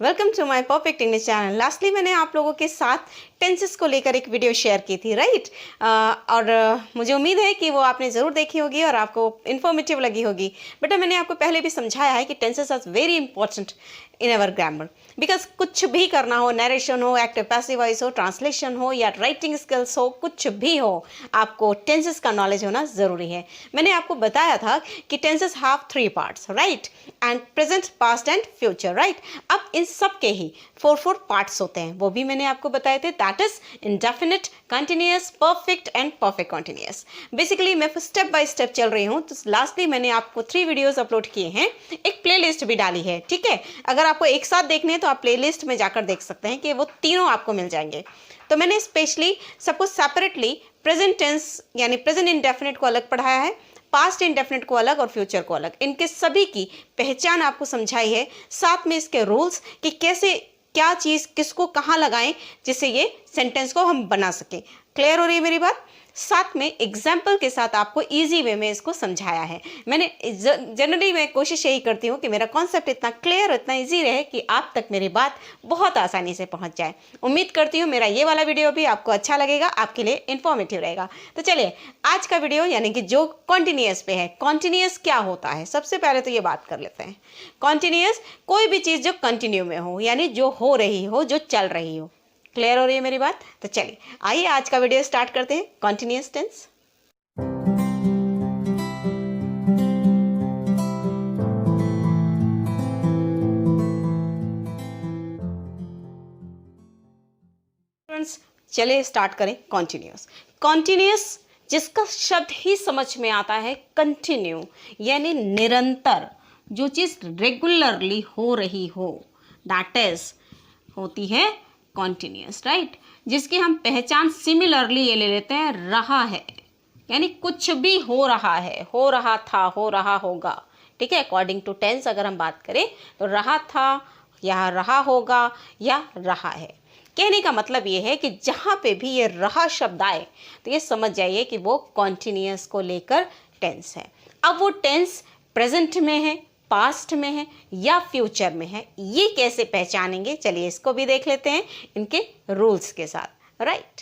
Welcome to my perfect English channel. Lastly मैंने आप लोगों के साथ टेंसेस को लेकर एक वीडियो शेयर की थी, राइट? मुझे उम्मीद है कि वो आपने ज़रूर देखी होगी और आपको इन्फॉर्मेटिव लगी होगी। बेटा मैंने आपको पहले भी समझाया है कि tenses are very important in our grammar, because कुछ भी करना हो, नरेशन हो, एक्टिव पैसिव वॉइस हो, ट्रांसलेशन हो या राइटिंग स्किल्स हो, कुछ भी हो, आपको टेंसेस का नॉलेज होना ज़रूरी है। मैंने आपको बताया था कि tenses have 3 parts, right? And present, past and future, right? अब इन सब के ही 4 पार्ट्स होते हैं, वो भी मैंने आपको बताए थे। That is indefinite, continuous, perfect and perfect continuous. Basically मैं स्टेप बाय स्टेप चल रही हूँ। तो लास्टली मैंने आपको 3 वीडियोस अपलोड किए हैं, एक प्लेलिस्ट भी डाली है, ठीक है? अगर आपको एक साथ देखने हैं तो आप प्लेलिस्ट में जाकर देख सकते हैं कि वो तीनों आपको मिल जाएंगे। तो मैंने स्पेशली सबको सेपरेटली प्रेजेंट टेंस यानी प्रेजेंट इंडेफिनिट को अलग पढ़ाया है, पास्ट इंडेफिनिट को अलग और फ्यूचर को अलग। इनके सभी की पहचान आपको समझाई है, साथ में इसके रूल्स कि कैसे क्या चीज़ किसको कहाँ लगाएं जिससे ये सेंटेंस को हम बना सकें। क्लियर हो रही है मेरी बात? साथ में एग्जाम्पल के साथ आपको इजी वे में इसको समझाया है। मैंने जनरली मैं कोशिश यही करती हूँ कि मेरा कॉन्सेप्ट इतना क्लियर, इतना इजी रहे कि आप तक मेरी बात बहुत आसानी से पहुँच जाए। उम्मीद करती हूँ मेरा ये वाला वीडियो भी आपको अच्छा लगेगा, आपके लिए इन्फॉर्मेटिव रहेगा। तो चलिए आज का वीडियो यानी कि जो कॉन्टिन्यूअस पे है, कॉन्टिन्यूअस क्या होता है सबसे पहले तो ये बात कर लेते हैं। कॉन्टिन्यूअस कोई भी चीज़ जो कंटिन्यू में हो, यानी जो हो रही हो, जो चल रही हो। क्लियर हो रही है मेरी बात? तो चलिए आइए आज का वीडियो स्टार्ट करते हैं। Continuous tense. फ्रेंड्स चलिए स्टार्ट करें। कॉन्टिन्यूअस, कॉन्टिन्यूअस जिसका शब्द ही समझ में आता है कंटिन्यू, यानी निरंतर, जो चीज़ रेगुलरली हो रही हो, दैट इज होती है कॉन्टिन्यूअस, राइट? जिसकी हम पहचान सिमिलरली ये ले लेते हैं, रहा है, यानी कुछ भी हो रहा है, हो रहा था, हो रहा होगा, ठीक है? अकॉर्डिंग टू टेंस अगर हम बात करें तो रहा था या रहा होगा या रहा है। कहने का मतलब ये है कि जहाँ पे भी ये रहा शब्द आए तो ये समझ जाइए कि वो कॉन्टिन्यूअस को लेकर टेंस है। अब वो टेंस प्रेजेंट में है, पास्ट में है या फ्यूचर में है, ये कैसे पहचानेंगे? चलिए इसको भी देख लेते हैं इनके रूल्स के साथ, राइट?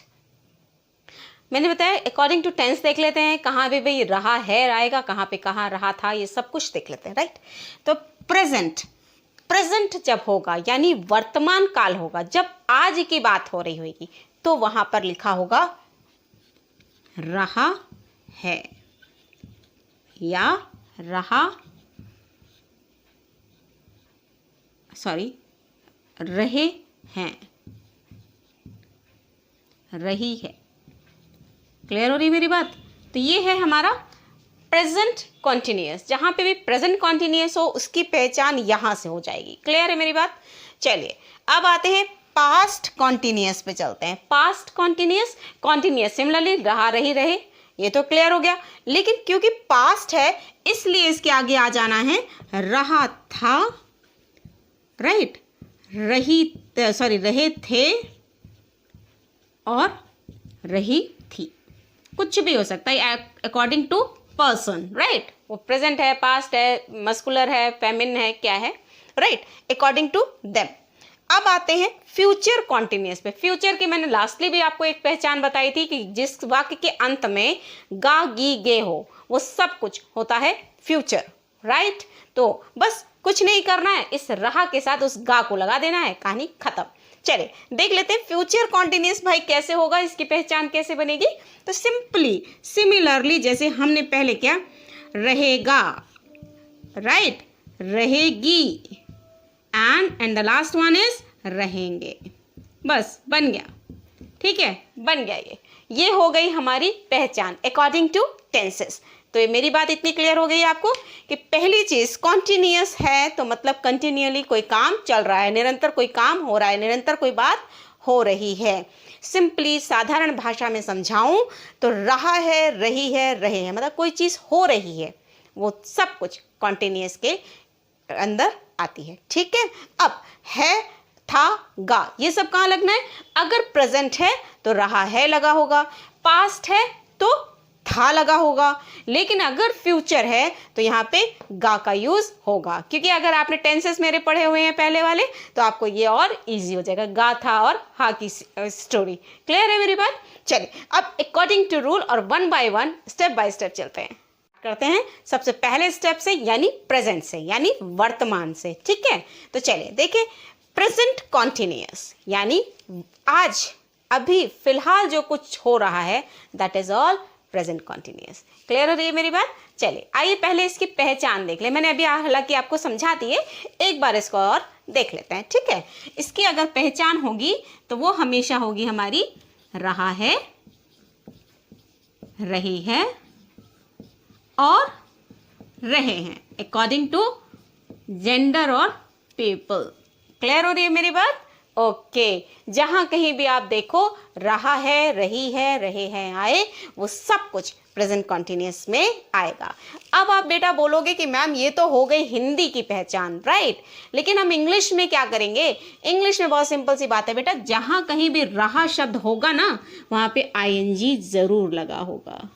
मैंने बताया अकॉर्डिंग टू टेंस देख लेते हैं, कहाँ पे भाई रहा है आएगा, कहाँ पे कहाँ रहा था, ये सब कुछ देख लेते हैं, राइट? तो प्रेजेंट, प्रेजेंट जब होगा यानी वर्तमान काल होगा, जब आज की बात हो रही होगी तो वहां पर लिखा होगा रहा है या रहे हैं, रही है। क्लियर हो रही मेरी बात? तो ये है हमारा प्रेजेंट कॉन्टिन्यूअस। जहां पे भी प्रेजेंट कॉन्टिन्यूअस हो उसकी पहचान यहां से हो जाएगी। क्लियर है मेरी बात? चलिए अब आते हैं पास्ट कॉन्टिन्यूअस पे चलते हैं। पास्ट कॉन्टिन्यूअस, कॉन्टिन्यूअस सिमिलरली रहा, रही, रहे, ये तो क्लियर हो गया। लेकिन क्योंकि पास्ट है इसलिए इसके आगे आ जाना है रहा था, राइट? रहे थे और रही थी, कुछ भी हो सकता है अकॉर्डिंग टू पर्सन, राइट? वो प्रेजेंट है, पास्ट है, मस्कुलर है, फेमिनिन है, क्या है, राइट? According to them. अब आते हैं फ्यूचर कॉन्टिन्यूअस पे। फ्यूचर की मैंने लास्टली भी आपको एक पहचान बताई थी कि जिस वाक्य के अंत में गा, गी, गे हो, वो सब कुछ होता है फ्यूचर, राइट? तो बस कुछ नहीं करना है, इस रहा के साथ उस गा को लगा देना है, कहानी खत्म। चलिए देख लेते हैं फ्यूचर कॉन्टिन्यूअस भाई कैसे होगा, इसकी पहचान कैसे बनेगी। तो सिंपली सिमिलरली जैसे हमने पहले क्या, रहेगा, राइट? रहेगी, and the last one is रहेंगे। बस बन गया, ठीक है? बन गया। ये हो गई हमारी पहचान अकॉर्डिंग टू टेंसेस। तो ये मेरी बात इतनी क्लियर हो गई आपको कि पहली चीज कॉन्टिन्यूअस है तो मतलब कंटिन्यूअली कोई काम चल रहा है, निरंतर कोई काम हो रहा है, निरंतर कोई बात हो रही है। सिंपली साधारण भाषा में समझाऊं तो रहा है, रही है, रहे हैं, मतलब कोई चीज हो रही है, वो सब कुछ कॉन्टिन्यूअस के अंदर आती है, ठीक है? अब है, था, गा, ये सब कहाँ लगना है? अगर प्रेजेंट है तो रहा है लगा होगा, पास्ट है तो था लगा होगा, लेकिन अगर फ्यूचर है तो यहाँ पे गा का यूज होगा, क्योंकि अगर आपने टेंसेस मेरे पढ़े हुए हैं पहले वाले तो आपको ये और इजी हो जाएगा, गा था और हा की स्टोरी। क्लियर है मेरी बात? चलिए अब अकॉर्डिंग टू रूल और one by one step by step चलते हैं, करते हैं सबसे पहले स्टेप से, यानी प्रेजेंट से, यानी वर्तमान से। ठीक है, तो चलिए देखिए, प्रेजेंट कॉन्टिन्यूअस यानी आज अभी फिलहाल जो कुछ हो रहा है, that is all present continuous. Clear हो रही है मेरी बात? चलिए आइए पहले इसकी पहचान देख ले। मैंने अभी हालांकि आपको समझा दी है, एक बार इसको और देख लेते हैं। ठीक है, इसकी अगर पहचान होगी तो वो हमेशा होगी हमारी रहा है, रही है और रहे हैं, अकॉर्डिंग टू जेंडर और पीपल। क्लियर हो रही है मेरी बात? ओके, जहां कहीं भी आप देखो रहा है, रही है, रहे हैं आए, वो सब कुछ प्रेजेंट कॉन्टिन्यूअस में आएगा। अब आप बेटा बोलोगे कि मैम ये तो हो गई हिंदी की पहचान, राइट, लेकिन हम इंग्लिश में क्या करेंगे? इंग्लिश में बहुत सिंपल सी बात है बेटा, जहां कहीं भी रहा शब्द होगा ना, वहां पे आईएनजी जरूर लगा होगा।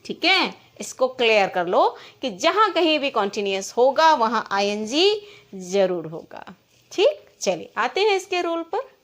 ठीक है, इसको क्लियर कर लो कि जहां कहीं भी कॉन्टिन्यूअस होगा वहां आईएनजी जरूर होगा। ठीक, चलिए आते हैं इसके रूल पर।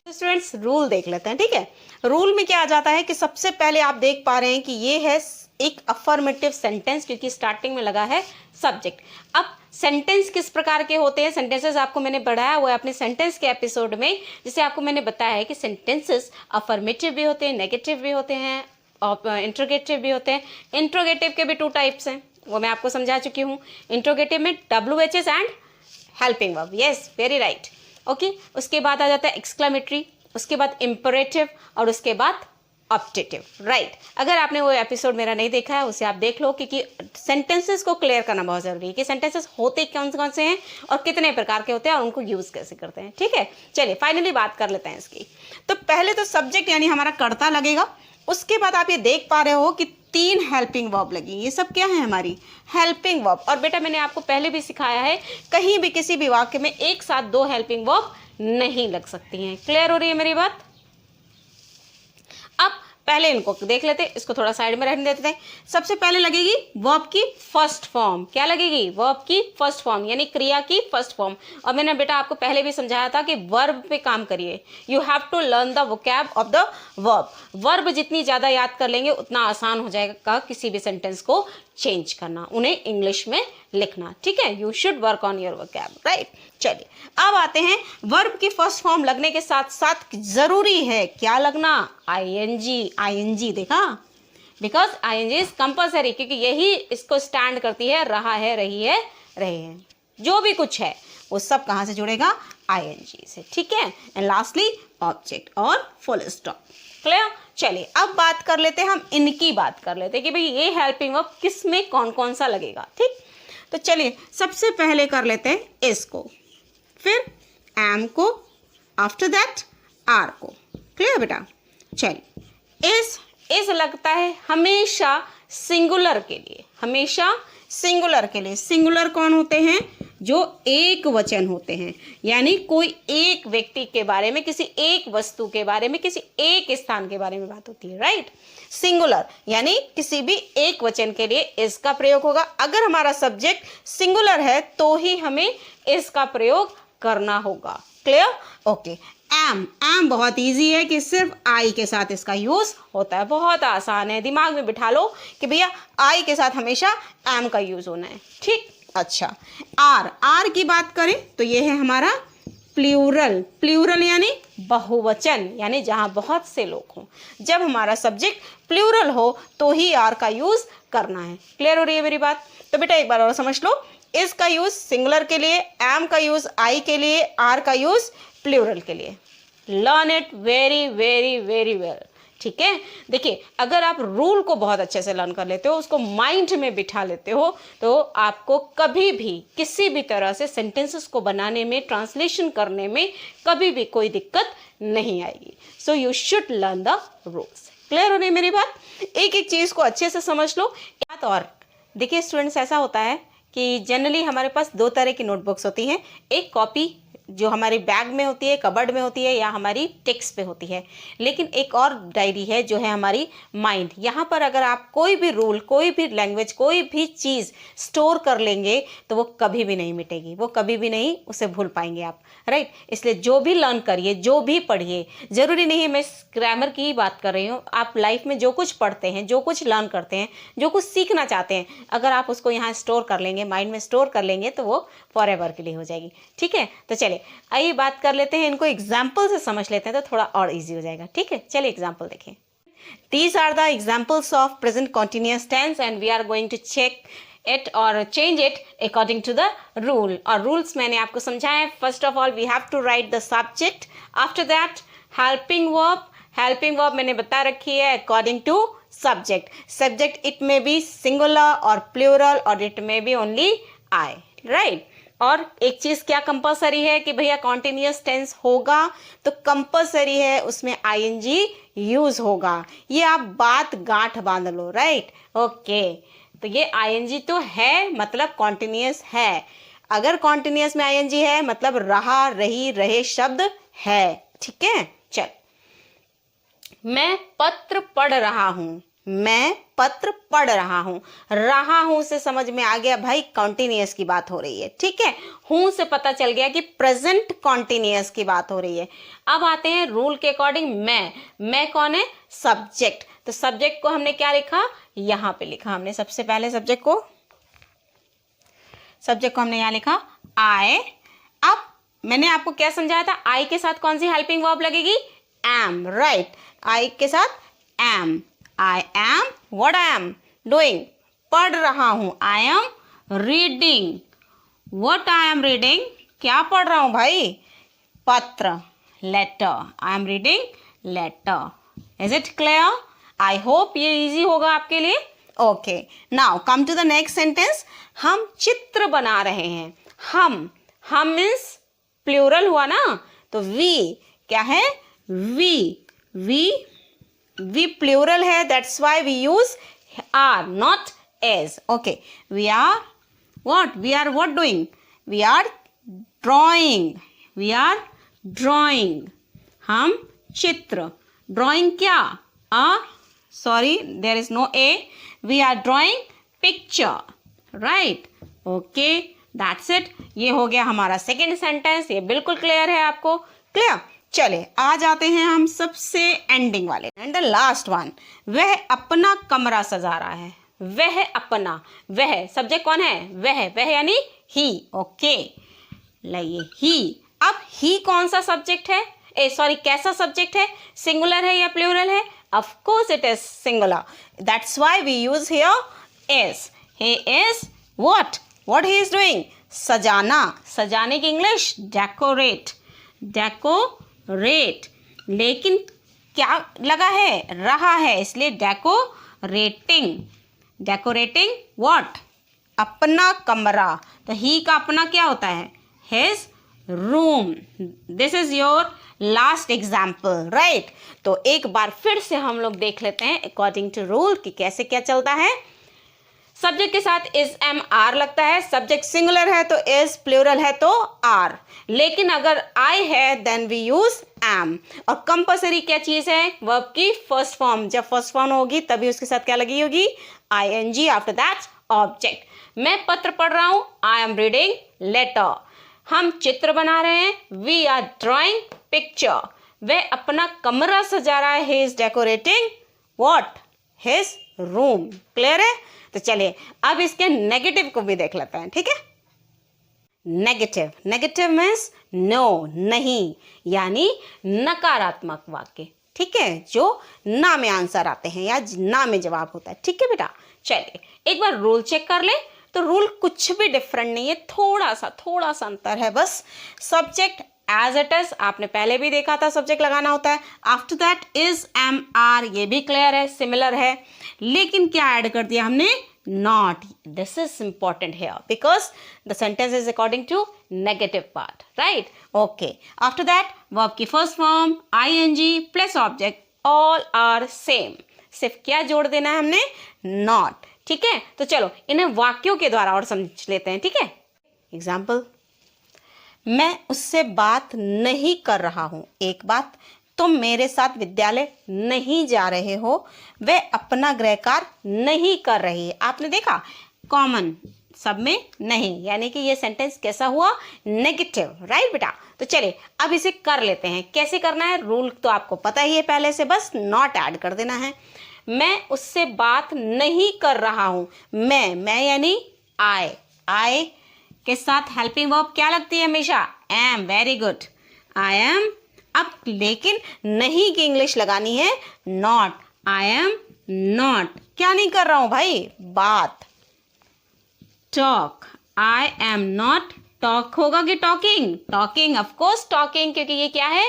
स्टूडेंट्स रूल देख लेते हैं। ठीक है, रूल में क्या आ जाता है कि सबसे पहले आप देख पा रहे हैं कि ये है एक अफर्मेटिव सेंटेंस, क्योंकि स्टार्टिंग में लगा है सब्जेक्ट। अब सेंटेंस किस प्रकार के होते हैं? सेंटेंसेस आपको मैंने बढ़ाया हुआ है अपने सेंटेंस के एपिसोड में, जिसे आपको मैंने बताया है कि सेंटेंसेस अफर्मेटिव भी होते हैं, नेगेटिव भी होते हैं और इंट्रोगेटिव भी होते हैं। इंट्रोगेटिव के भी 2 टाइप्स हैं, वो मैं आपको समझा चुकी हूँ। इंट्रोगेटिव में WHS and helping verb, yes very right. Okay, उसके बाद आ जाता है एक्सक्लेमेटरी, उसके बाद इम्परेटिव और उसके बाद ऑप्टेटिव, राइट। अगर आपने वो एपिसोड मेरा नहीं देखा है उसे आप देख लो, क्योंकि सेंटेंसेस को क्लियर करना बहुत जरूरी है कि सेंटेंसेस होते कौन से हैं और कितने प्रकार के होते हैं और उनको यूज कैसे करते हैं। ठीक है, चलिए फाइनली बात कर लेते हैं इसकी। तो पहले तो सब्जेक्ट यानी हमारा कर्ता लगेगा, उसके बाद आप ये देख पा रहे हो कि 3 हेल्पिंग वर्ब लगी। ये सब क्या है? हमारी हेल्पिंग वर्ब। और बेटा मैंने आपको पहले भी सिखाया है, कहीं भी किसी भी वाक्य में एक साथ 2 हेल्पिंग वर्ब नहीं लग सकती हैं। क्लियर हो रही है मेरी बात? अब पहले इनको देख लेते हैं, इसको थोड़ा साइड में रहने देते हैं। सबसे पहले लगेगी वर्ब की फर्स्ट फॉर्म। क्या लगेगी? वर्ब की फर्स्ट फॉर्म, यानी क्रिया की फर्स्ट फॉर्म। और मैंने बेटा आपको पहले भी समझाया था कि वर्ब पे काम करिए, you have to learn the vocab of the verb. Verb जितनी ज़्यादा याद कर लेंगे उतना आसान हो जाएगा किसी भी सेंटेंस को चेंज करना, उन्हें इंग्लिश में लिखना। ठीक है, you should work on your vocab, right. चलिए अब आते हैं, वर्ब की फर्स्ट फॉर्म लगने के साथ साथ जरूरी है क्या लगना? आईएनजी। आईएनजी देखा, बिकॉज आईएनजी इज कंपल्सरी, क्योंकि यही इसको स्टैंड करती है, रहा है, रही है, रहे हैं, जो भी कुछ है वो सब कहाँ से जुड़ेगा? आईएनजी से। ठीक है, एंड लास्टली ऑब्जेक्ट और फुल स्टॉप। क्लियर? चलिए अब बात कर लेते हैं, हम इनकी बात कर लेते हैं कि भाई ये हेल्पिंग वर्ब किस में कौन कौन सा लगेगा। ठीक, तो चलिए सबसे पहले कर लेते हैं इसको, फिर एम को, आफ्टर दैट आर को। क्लियर बेटा? चलिए इस लगता है हमेशा सिंगुलर के लिए, हमेशा सिंगुलर के लिए। सिंगुलर कौन होते हैं? जो एक वचन होते हैं, यानी कोई एक व्यक्ति के बारे में, किसी एक वस्तु के बारे में, किसी एक स्थान के बारे में बात होती है, राइट। सिंगुलर यानी किसी भी एक वचन के लिए इसका प्रयोग होगा। अगर हमारा सब्जेक्ट सिंगुलर है तो ही हमें इसका प्रयोग करना होगा। क्लियर? ओके। एम बहुत इजी है कि सिर्फ आई के साथ इसका यूज होता है, बहुत आसान है, दिमाग में बिठा लो कि भैया आई के साथ हमेशा एम का यूज होना है। ठीक, अच्छा। आर की बात करें तो ये है हमारा प्लूरल। प्लूरल यानी बहुवचन, यानी जहां बहुत से लोग हों। जब हमारा सब्जेक्ट प्लूरल हो तो ही आर का यूज करना है। क्लियर हो रही है मेरी बात? तो बेटा एक बार और समझ लो, इसका यूज सिंगुलर के लिए, एम का यूज आई के लिए, आर का यूज प्लूरल के लिए। Learn it very very very well. ठीक है, देखिए अगर आप रूल को बहुत अच्छे से लर्न कर लेते हो, उसको माइंड में बिठा लेते हो, तो आपको कभी भी किसी भी तरह से सेंटेंसेस को बनाने में, ट्रांसलेशन करने में कभी भी कोई दिक्कत नहीं आएगी। So you should learn the rules. Clear हो रही है मेरी बात? एक एक चीज को अच्छे से समझ लो। और देखिए स्टूडेंट्स, ऐसा होता है कि जनरली हमारे पास 2 तरह की नोटबुक्स होती हैं, एक कॉपी जो हमारी बैग में होती है, कबर्ड में होती है या हमारी डेस्क पे होती है। लेकिन एक और डायरी है जो है हमारी माइंड। यहाँ पर अगर आप कोई भी रूल, कोई भी लैंग्वेज, कोई भी चीज़ स्टोर कर लेंगे तो वो कभी भी नहीं मिटेगी, वो कभी भी नहीं उसे भूल पाएंगे आप, राइट। इसलिए जो भी लर्न करिए, जो भी पढ़िए, ज़रूरी नहीं है मैं ग्रामर की ही बात कर रही हूँ, आप लाइफ में जो कुछ पढ़ते हैं, जो कुछ लर्न करते हैं, जो कुछ सीखना चाहते हैं, अगर आप उसको यहाँ स्टोर कर लेंगे, माइंड में स्टोर कर लेंगे तो वो फॉर एवर के लिए हो जाएगी। ठीक है, तो चलिए आइए बात कर लेते हैं, इनको एग्जाम्पल से समझ लेते हैं तो थोड़ा और ईजी हो जाएगा। ठीक है, चलिए एग्जाम्पल देखें। These are the examples of present continuous tense and we are going to check it or change it according to the rule. और rules मैंने आपको समझाया। First of all we have to write the subject. After that helping verb. Helping verb मैंने बता रखी है according to subject. Subject it may be singular or plural or it may be only I. Right? और एक चीज़ क्या compulsory है कि भैया कॉन्टिन्यूस टेंस होगा तो कंपलसरी है उसमें आईएनजी यूज होगा। ये आप बात गांठ बांध लो, राइट। ओके, तो ये आईएनजी तो है मतलब कॉन्टिन्यूस है। अगर कॉन्टिन्यूस में आईएनजी है मतलब रहा, रही, रहे शब्द है। ठीक है, चल। मैं पत्र पढ़ रहा हूं। मैं पत्र पढ़ रहा हूं से समझ में आ गया भाई कॉन्टिन्यूअस की बात हो रही है। ठीक है, हूं से पता चल गया कि प्रेजेंट कॉन्टिन्यूअस की बात हो रही है। अब आते हैं रूल के अकॉर्डिंग। मैं कौन है? सब्जेक्ट। तो सब्जेक्ट को हमने क्या लिखा? यहां पे लिखा हमने सबसे पहले सब्जेक्ट को हमने यहां लिखा आई। अब मैंने आपको क्या समझाया था? आई के साथ कौन सी हेल्पिंग वर्ब लगेगी? Am, right. आई के साथ am. I am what I am doing. पढ़ रहा हूं। I am reading. What I am reading? क्या पढ़ रहा हूं भाई? पत्र, letter. I am reading letter. Is it clear? I hope ये easy होगा आपके लिए। Okay. Now come to the next sentence. हम चित्र बना रहे हैं। हम means plural हुआ ना, तो we क्या है? we plural है, that's why we use are not as. Okay, we are what doing? We are drawing. हम चित्र, drawing क्या? Sorry, there is no a. We are drawing picture, right? Okay, that's it. ये हो गया हमारा second sentence. ये बिल्कुल clear है आपको? क्लियर? चले आ जाते हैं हम सबसे एंडिंग वाले एंड द लास्ट वन। वह अपना कमरा सजा रहा है। वह अपना, वह सब्जेक्ट कौन है? वह यानी ही। ओके, लाइए ही। अब ही कौन सा सब्जेक्ट है? कैसा सब्जेक्ट है? सिंगुलर है या प्लूरल है? Of course it is singular, that's why we use here is. He is what he is doing? सजाना। सजाने की इंग्लिश डेकोरेट। लेकिन क्या लगा है? रहा है, इसलिए डेकोरेटिंग व्हाट? अपना कमरा। तो ही का अपना क्या होता है? His room. This is your last example, right. तो एक बार फिर से हम लोग देख लेते हैं अकॉर्डिंग टू रूल कि कैसे क्या चलता है। सब्जेक्ट के साथ इज एम आर लगता है। सब्जेक्ट सिंगुलर है तो इज, प्लूरल है तो आर। लेकिन अगर आई है देन वी यूज एम। और कंपल्सरी क्या चीज है? वर्ब की फर्स्ट फॉर्म। जब फर्स्ट फॉर्म होगी तभी उसके साथ क्या लगी होगी? आईएनजी। After that object. मैं पत्र पढ़ रहा हूं। I am reading letter. हम चित्र बना रहे हैं। We are drawing picture. वह अपना कमरा सजा रहा है। He is decorating what? His room. Clear है? तो चलिए अब इसके नेगेटिव को भी देख लेते हैं। ठीक है, नेगेटिव मीन्स नो, नहीं, यानी नकारात्मक वाक्य। ठीक है, जो ना में आंसर आते हैं या ना में जवाब होता है। ठीक है बेटा, चलिए एक बार रूल चेक कर ले। तो रूल कुछ भी डिफरेंट नहीं है, थोड़ा सा अंतर है बस। सब्जेक्ट एज इट इज, आपने पहले भी देखा था सब्जेक्ट लगाना होता है। After that is am are, ये भी क्लियर है, सिमिलर है। लेकिन क्या ऐड कर दिया हमने? Not. This is important here because the sentence is according to negative part, right. Okay, after that verb की first form ING plus object, all are same. सिर्फ क्या जोड़ देना है हमने? नॉट। ठीक है, तो चलो इन्हें वाक्यों के द्वारा और समझ लेते हैं। ठीक है, एग्जाम्पल। मैं उससे बात नहीं कर रहा हूँ। एक बात, तुम मेरे साथ विद्यालय नहीं जा रहे हो, वह अपना गृह कार्य नहीं कर रही है। आपने देखा कॉमन सब में नहीं, यानी कि ये सेंटेंस कैसा हुआ, नेगेटिव, राइट बेटा। तो चलिए अब इसे कर लेते हैं। कैसे करना है, रूल तो आपको पता ही है पहले से, बस नॉट ऐड कर देना है। मैं उससे बात नहीं कर रहा हूँ। मैं यानी आई के साथ हेल्पिंग वर्ब क्या लगती है हमेशा, am. Very good, I am. अब लेकिन नहीं की इंग्लिश लगानी है नॉट। आई एम नॉट, क्या नहीं कर रहा हूं भाई, बात। Talk, I am not talk होगा कि talking, talking, of course talking, क्योंकि ये क्या है,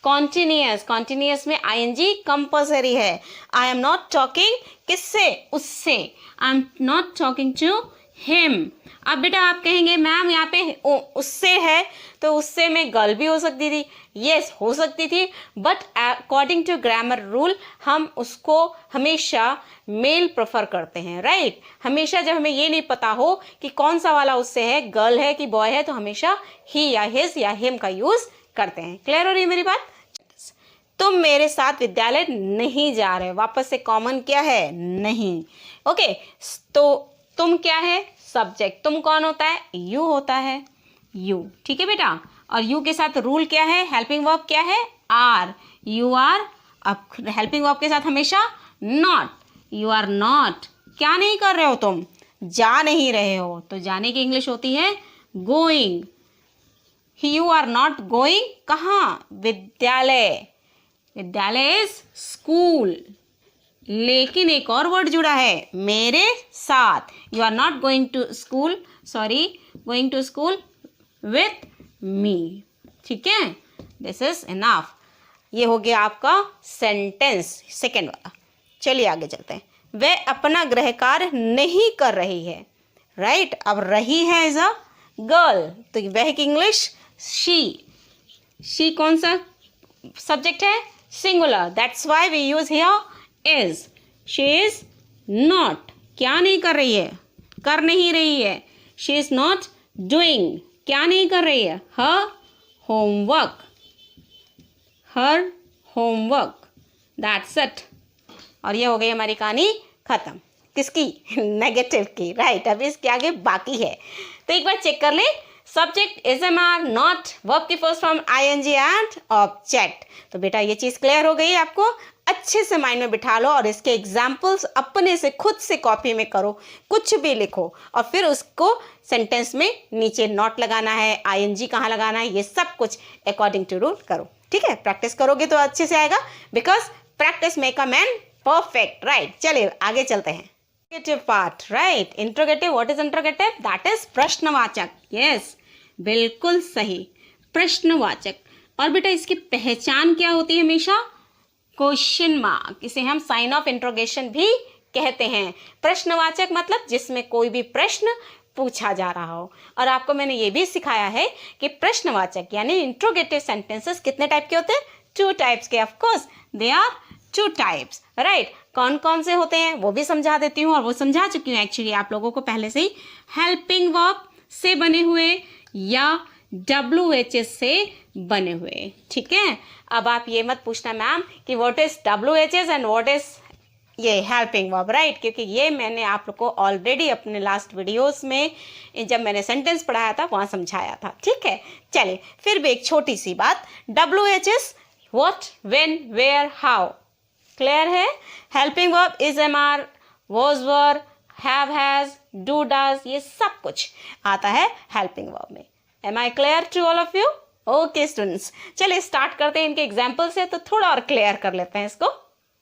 कॉन्टिन्यूअस। कॉन्टिन्यूअस में आईएनजी कंपल्सरी है। आई एम नॉट टॉकिंग किससे, उससे। I am not talking to him. अब बेटा आप कहेंगे मैम यहाँ पे उससे है, तो उससे में गर्ल भी हो सकती थी। यस, हो सकती थी, but according to grammar rule हम उसको हमेशा मेल प्रेफर करते हैं, राइट। हमेशा जब हमें ये नहीं पता हो कि कौन सा वाला उससे है, गर्ल है कि बॉय है, तो हमेशा ही या हिज या हिम का यूज करते हैं। क्लियर हो रही है मेरी बात। तुम मेरे साथ विद्यालय नहीं जा रहे, वापस से कॉमन क्या है, नहीं। ओके, तो तुम क्या है, सब्जेक्ट। तुम कौन होता है, यू होता है, यू, ठीक है बेटा। और यू के साथ रूल क्या है, हेल्पिंग वर्ब क्या है, आर। यू आर, अब हेल्पिंग वर्ब के साथ हमेशा नॉट। यू आर नॉट, क्या नहीं कर रहे हो तुम, जा नहीं रहे हो, तो जाने की इंग्लिश होती है going. You are not going कहाँ, विद्यालय। विद्यालय इज स्कूल, लेकिन एक और वर्ड जुड़ा है, मेरे साथ। You are not going to school, sorry, going to school with me, ठीक है। This is enough. ये हो गया आपका सेंटेंस सेकेंड वाला। चलिए आगे चलते हैं। वह अपना गृह कार्य नहीं कर रही है, राइट। अब रही है एज अ गर्ल, तो वह की इंग्लिश शी कौन सा सब्जेक्ट है, singular, that's why we use here is. She is not, क्या नहीं कर रही है, कर नहीं रही है। शी इज नॉट डूइंग, क्या नहीं कर रही है, हर होमवर्क, दैट्स इट। और ये हो गई हमारी कहानी खत्म, किसकी, नेगेटिव की, राइट। अब इसके आगे बाकी है, तो एक बार चेक कर ले। Subject is am are, not, verb की first form ING and object. तो बेटा ये चीज़ क्लियर हो गई आपको, अच्छे से माइंड में बिठा लो और इसके एग्जाम्पल्स अपने से खुद से कॉपी में करो, कुछ भी लिखो और फिर उसको सेंटेंस में नीचे नॉट लगाना है, आईएनजी कहाँ लगाना है, ये सब कुछ अकॉर्डिंग टू रूल करो, ठीक है। प्रैक्टिस करोगे तो अच्छे से आएगा, because practice make a man perfect, right. चलिए आगे चलते हैं। Interrogative part, right. Interrogative, what is interrogative, that is प्रश्नवाचक। यस, बिल्कुल सही, प्रश्नवाचक। और बेटा इसकी पहचान क्या होती है हमेशा, क्वेश्चन मार्क, इसे हम साइन ऑफ इंट्रोगेशन भी कहते हैं। प्रश्नवाचक मतलब जिसमें कोई भी प्रश्न पूछा जा रहा हो। और आपको मैंने ये भी सिखाया है कि प्रश्नवाचक यानी इंट्रोगेटिव सेंटेंसेस कितने टाइप के होते हैं, 2 टाइप्स के। Of course they are 2 types, right. कौन कौन से होते हैं वो भी समझा देती हूँ, और वो समझा चुकी हूँ एक्चुअली आप लोगों को पहले से ही। हेल्पिंग वर्ब से बने हुए या WHS से बने हुए, ठीक है। अब आप ये मत पूछना मैम कि what is WHS and what is ये हेल्पिंग वर्ब, राइट, क्योंकि ये मैंने आप लोग को ऑलरेडी अपने लास्ट वीडियोस में जब मैंने सेंटेंस पढ़ाया था वहाँ समझाया था, ठीक है। चलिए फिर भी एक छोटी सी बात, WHS what, when, where, how, clear है। Helping verb is MR, was were, have has, do does, ये सब कुछ आता है हेल्पिंग वर्ब में। Am I clear to all of you? Okay students, चलिए स्टार्ट करते हैं इनके एग्जाम्पल से, तो थोड़ा और क्लियर कर लेते हैं इसको।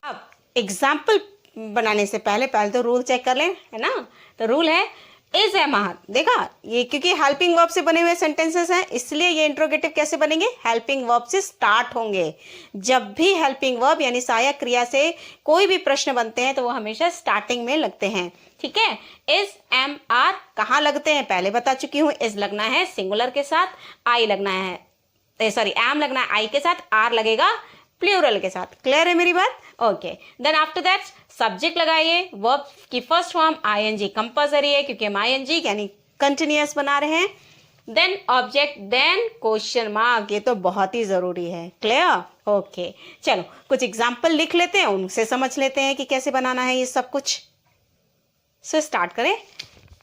अब एग्जाम्पल बनाने से पहले तो रूल चेक कर लें, है ना। तो रूल है इज MR, देखा ये क्योंकि हेल्पिंग वर्ब से बने हुए सेंटेंसेस हैं, इसलिए ये इंट्रोगेटिव कैसे बनेंगे, हेल्पिंग वर्ब से स्टार्ट होंगे। जब भी हेल्पिंग वर्ब यानी सहायक क्रिया से कोई भी प्रश्न बनते हैं तो वो हमेशा स्टार्टिंग में लगते हैं, ठीक है। इज MR कहाँ लगते हैं पहले बता चुकी हूँ। इज लगना है सिंगुलर के साथ, आई लगना है, सॉरी एम लगना है आई के साथ, आर लगेगा प्लूरल के साथ। क्लियर है मेरी बात? Okay, then after that subject लगाइए। वर्ब की फर्स्ट फॉर्म ING कंपल्सरी है क्योंकि हम ING यानी कंटिन्यूअस बना रहे हैं। Then object, then question mark. ये तो बहुत ही ज़रूरी है। क्लियर? ओके, चलो कुछ एग्जाम्पल लिख लेते हैं, उनसे समझ लेते हैं कि कैसे बनाना है ये सब कुछ। सो स्टार्ट करें।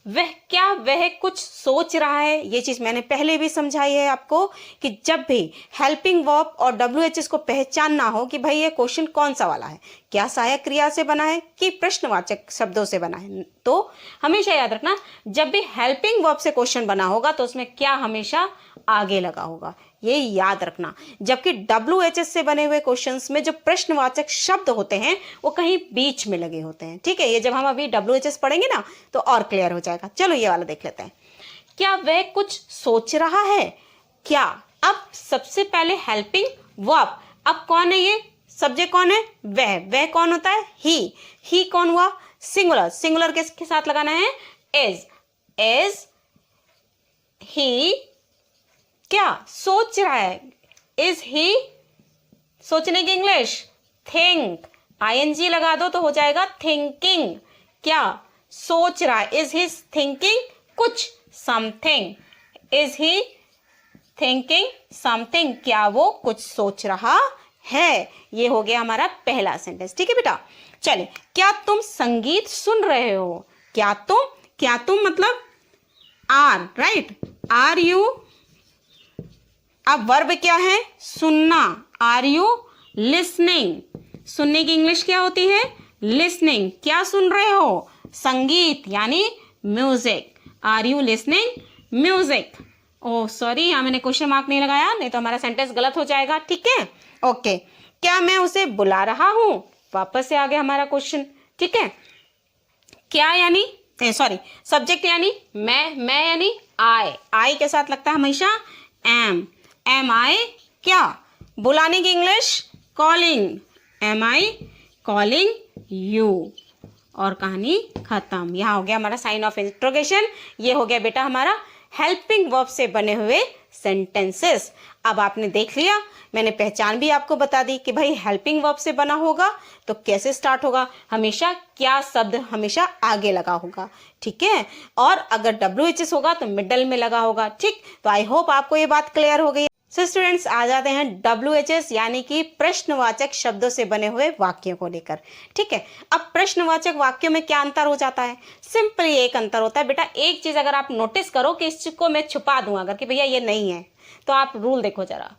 वह कुछ सोच रहा है, ये चीज़ मैंने पहले भी समझाई है आपको कि जब भी हेल्पिंग वर्ब और WHS को पहचानना हो कि भाई ये क्वेश्चन कौन सा वाला है, क्या सहायक क्रिया से बना है कि प्रश्नवाचक शब्दों से बना है, तो हमेशा याद रखना जब भी हेल्पिंग वर्ब से क्वेश्चन बना होगा तो उसमें क्या हमेशा आगे लगा होगा, ये याद रखना। जबकि WHS से बने हुए क्वेश्चंस में जो प्रश्नवाचक शब्द होते हैं वो कहीं बीच में लगे होते हैं। ठीक है, ये जब हम अभी WHS पढ़ेंगे ना तो और क्लियर हो जाएगा। चलो ये वाला देख लेते हैं। क्या वह कुछ सोच रहा है? क्या, अब सबसे पहले हेल्पिंग वर्ब, अब कौन है ये सब्जेक्ट, कौन है? वह कौन होता है? ही कौन हुआ? सिंगुलर, सिंगुलर किसके साथ लगाना है? एज ही क्या सोच रहा है? इज ही, सोचने की इंग्लिश थिंक, ING लगा दो तो हो जाएगा थिंकिंग। क्या सोच रहा है? इज ही थिंकिंग कुछ, something. Is he thinking something, क्या वो कुछ सोच रहा है? ये हो गया हमारा पहला सेंटेंस। ठीक है बेटा, चलिए, क्या तुम संगीत सुन रहे हो? क्या तुम मतलब आर, राइट? आर यू, अब वर्ब क्या है? सुनना। आर यू लिसनिंग, सुनने की इंग्लिश क्या होती है? लिसनिंग। क्या सुन रहे हो? संगीत यानी music. Are you listening music? Oh sorry, यहाँ मैंने क्वेश्चन मार्क नहीं लगाया, नहीं तो हमारा सेंटेंस गलत हो जाएगा। ठीक है, ओके। क्या मैं उसे बुला रहा हूं? वापस से आ गया हमारा क्वेश्चन। ठीक है, क्या यानी सॉरी सब्जेक्ट यानी मैं यानी आई के साथ लगता है हमेशा एम आई। क्या बुलाने की English? Calling. Am I calling you, और कहानी खत्म। यहाँ हो गया हमारा साइन ऑफ इंट्रोगेशन। ये हो गया बेटा हमारा हेल्पिंग वर्ब से बने हुए सेंटेंसेस। अब आपने देख लिया, मैंने पहचान भी आपको बता दी कि भाई हेल्पिंग वर्ब से बना होगा तो कैसे स्टार्ट होगा, हमेशा क्या शब्द हमेशा आगे लगा होगा। ठीक है, और अगर WHS होगा तो मिडल में लगा होगा। ठीक, तो आई होप आपको ये बात क्लियर हो गई। सो स्टूडेंट्स, आ जाते हैं WHS यानी कि प्रश्नवाचक शब्दों से बने हुए वाक्यों को लेकर। ठीक है, अब प्रश्नवाचक वाक्यों में क्या अंतर हो जाता है? सिंपली एक अंतर होता है बेटा, एक चीज अगर आप नोटिस करो कि इस चीज को मैं छुपा दूं अगर कि भैया ये नहीं है, तो आप रूल देखो जरा।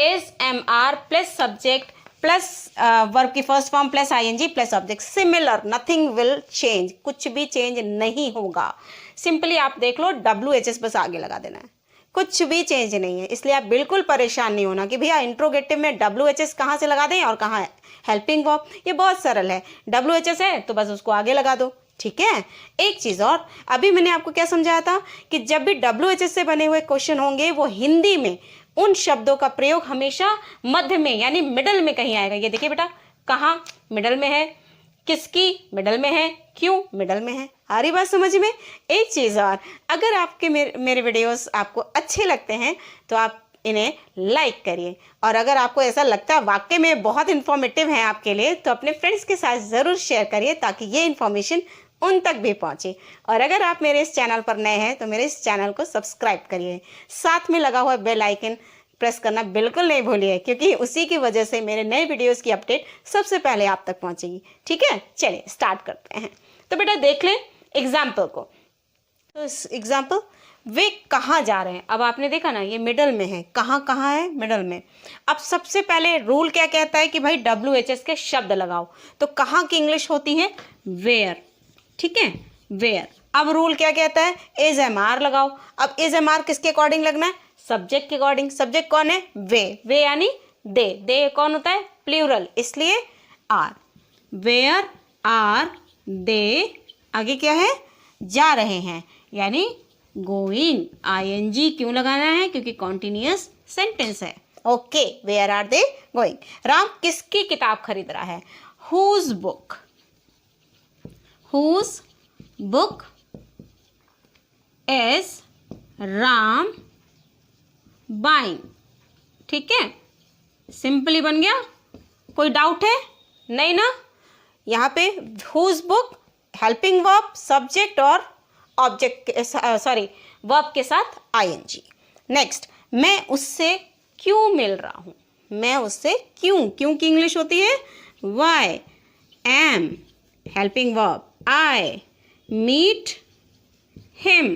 Is MR plus subject plus verb की first form plus ING plus object, similar, nothing will change, कुछ भी चेंज नहीं होगा। सिंपली आप देख लो, WHS बस आगे लगा देना है, कुछ भी चेंज नहीं है। इसलिए आप बिल्कुल परेशान नहीं होना कि भैया इंट्रोगेटिव में WHS कहाँ से लगा दें और कहाँ हेल्पिंग वर्ब। ये बहुत सरल है, WHS है तो बस उसको आगे लगा दो। ठीक है, एक चीज़ और, अभी मैंने आपको क्या समझाया था कि जब भी WHS से बने हुए क्वेश्चन होंगे वो हिंदी में उन शब्दों का प्रयोग हमेशा मध्य में यानी मिडल में कहीं आएगा। ये देखिए बेटा, कहाँ मिडल में है, किसकी मिडल में है, क्यों मिडल में है। आ रही बात समझ में? एक चीज़ और, अगर आपके मेरे वीडियोस आपको अच्छे लगते हैं तो आप इन्हें लाइक करिए, और अगर आपको ऐसा लगता है वाकई में बहुत इन्फॉर्मेटिव है आपके लिए तो अपने फ्रेंड्स के साथ ज़रूर शेयर करिए ताकि ये इन्फॉर्मेशन उन तक भी पहुंचे। और अगर आप मेरे इस चैनल पर नए हैं तो मेरे इस चैनल को सब्सक्राइब करिए, साथ में लगा हुआ बेल आइकन प्रेस करना बिल्कुल नहीं भूलिए, क्योंकि उसी की वजह से मेरे नए वीडियोस की अपडेट सबसे पहले आप तक पहुंचेगी। ठीक है, चलिए स्टार्ट करते हैं। तो बेटा देख लें एग्जाम्पल को। तो एग्जाम्पल, वे कहाँ जा रहे हैं? अब आपने देखा ना, ये मिडल में है, कहाँ है? मिडल में। अब सबसे पहले रूल क्या कहता है कि भाई WHS के शब्द लगाओ, तो कहाँ की इंग्लिश होती है? वेयर। ठीक है, वेयर। अब रूल क्या कहता है? इज MR लगाओ। अब इज MR किसके अकॉर्डिंग लगना है? सब्जेक्ट के अकॉर्डिंग। सब्जेक्ट कौन है? वे यानी दे कौन होता है? प्लूरल, इसलिए आर। वेयर आर दे, आगे क्या है? जा रहे हैं, यानी गोइंग। ING क्यों लगाना है? क्योंकि कॉन्टिन्यूअस सेंटेंस है। Okay, where are they going. Ram किसकी किताब खरीद रहा है? Whose book. Whose book is Ram buying. ठीक है, सिंपली बन गया। कोई डाउट है? नहीं ना? यहाँ पे whose book, helping verb, subject और ऑब्जेक्ट वर्ब के साथ आईएनजी। नेक्स्ट, मैं उससे क्यों मिल रहा हूँ, मैं उससे क्यों की इंग्लिश होती है why, am helping verb, I meet him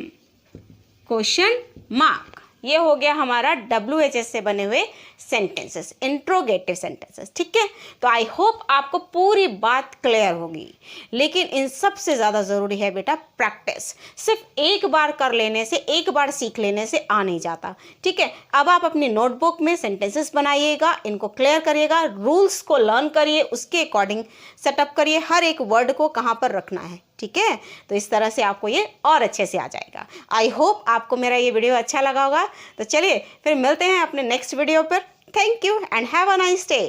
question mark. ये हो गया हमारा WHS से बने हुए सेंटेंसेस, इंट्रोगेटिव सेंटेंसेस। ठीक है, तो आई होप आपको पूरी बात क्लियर होगी। लेकिन इन सब से ज़्यादा ज़रूरी है बेटा प्रैक्टिस। सिर्फ एक बार कर लेने से, एक बार सीख लेने से आ नहीं जाता। ठीक है, अब आप अपनी नोटबुक में सेंटेंसेस बनाइएगा, इनको क्लियर करिएगा, रूल्स को लर्न करिए, उसके अकॉर्डिंग सेटअप करिए, हर एक वर्ड को कहाँ पर रखना है। ठीक है, तो इस तरह से आपको ये और अच्छे से आ जाएगा। आई होप आपको मेरा ये वीडियो अच्छा लगा होगा। तो चलिए फिर मिलते हैं अपने नेक्स्ट वीडियो पर। Thank you and have a nice day.